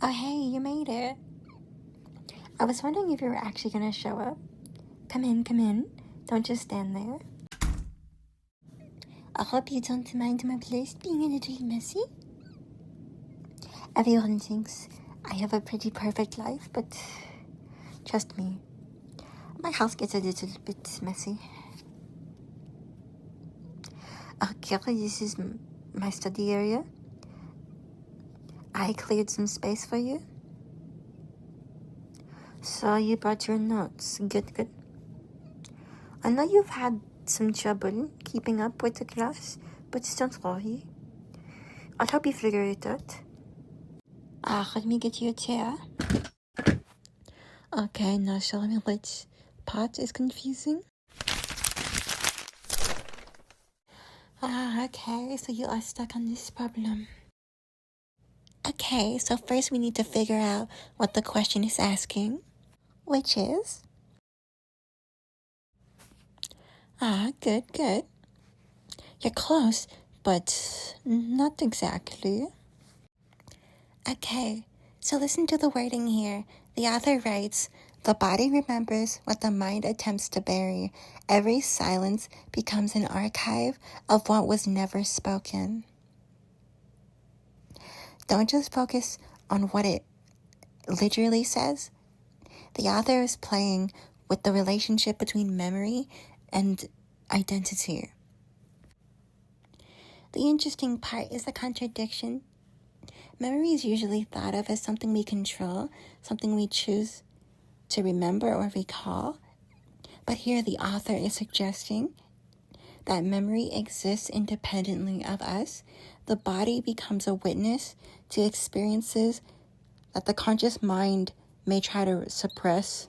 Oh, hey, you made it. I was wondering if you were actually going to show up. Come in, come in. Don't just stand there. I hope you don't mind my place being a little messy. Everyone thinks I have a pretty perfect life, but trust me, my house gets a little bit messy. Okay, this is my study area. I cleared some space for you. So you brought your notes. Good. I know you've had some trouble keeping up with the class, but don't worry. I'll help you figure it out. Let me get you a chair. Okay, now show me which part is confusing. Okay, so you are stuck on this problem. Okay, so first we need to figure out what the question is asking, which is... Good. You're close, but not exactly. Okay, so listen to the wording here. The author writes, "The body remembers what the mind attempts to bury. Every silence becomes an archive of what was never spoken." Don't just focus on what it literally says. The author is playing with the relationship between memory and identity. The interesting part is the contradiction. Memory is usually thought of as something we control, something we choose to remember or recall. But here the author is suggesting that memory exists independently of us. The body becomes a witness to experiences that the conscious mind may try to suppress.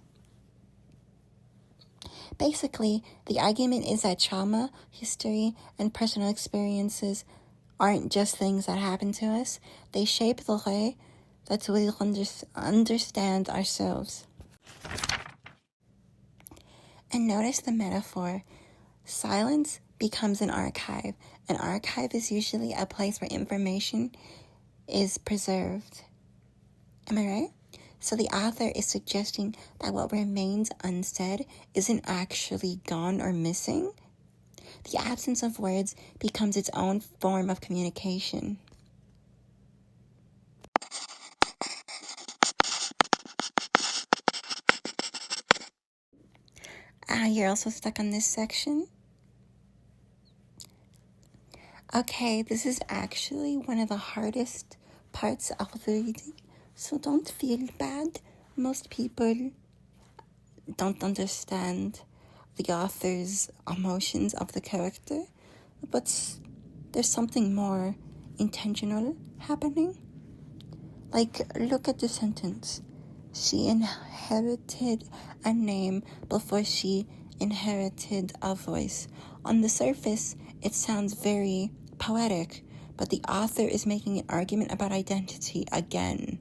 Basically, the argument is that trauma, history, and personal experiences aren't just things that happen to us. They shape the way that we understand ourselves. And notice the metaphor. Silence becomes an archive. An archive is usually a place where information is preserved. Am I right? So the author is suggesting that what remains unsaid isn't actually gone or missing. The absence of words becomes its own form of communication. You're also stuck on this section? Okay, this is actually one of the hardest parts of the reading, so don't feel bad. Most people don't understand the author's emotions of the character, but there's something more intentional happening. Like, look at the sentence. She inherited a name before she inherited a voice. On the surface, it sounds very poetic, but the author is making an argument about identity again.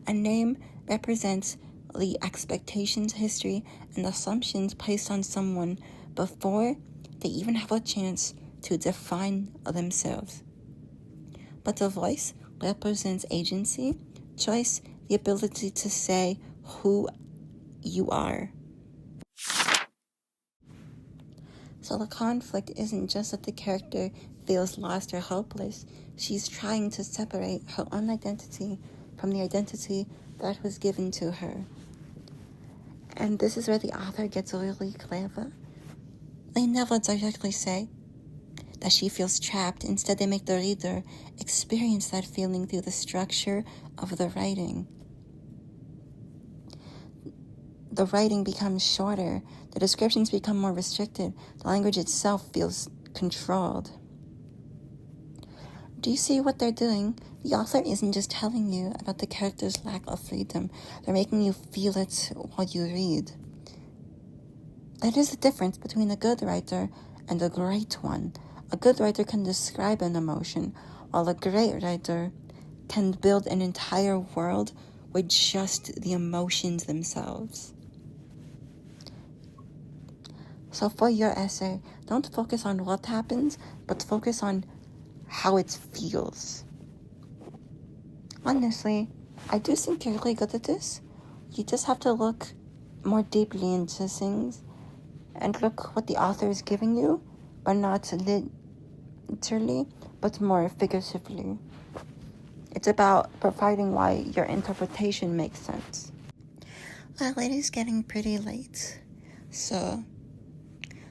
A name represents the expectations, history, and assumptions placed on someone before they even have a chance to define themselves. But the voice represents agency, choice, the ability to say who you are. So the conflict isn't just that the character feels lost or helpless. She's trying to separate her own identity from the identity that was given to her. And this is where the author gets really clever. They never directly say that she feels trapped. Instead, they make the reader experience that feeling through the structure of the writing. The writing becomes shorter. The descriptions become more restricted. The language itself feels controlled. Do you see what they're doing? The author isn't just telling you about the character's lack of freedom. They're making you feel it while you read. That is the difference between a good writer and a great one. A good writer can describe an emotion, while a great writer can build an entire world with just the emotions themselves. So for your essay, don't focus on what happens, but focus on how it feels. Honestly, I do think you're really good at this. You just have to look more deeply into things and look what the author is giving you, but not literally, but more figuratively. It's about providing why your interpretation makes sense. Well, it is getting pretty late, so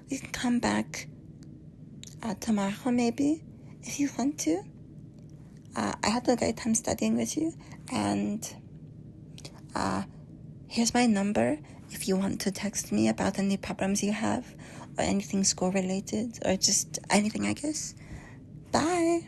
we can come back tomorrow maybe, if you want to. I had a great time studying with you, and here's my number if you want to text me about any problems you have, or anything school related, or just anything, I guess. Bye!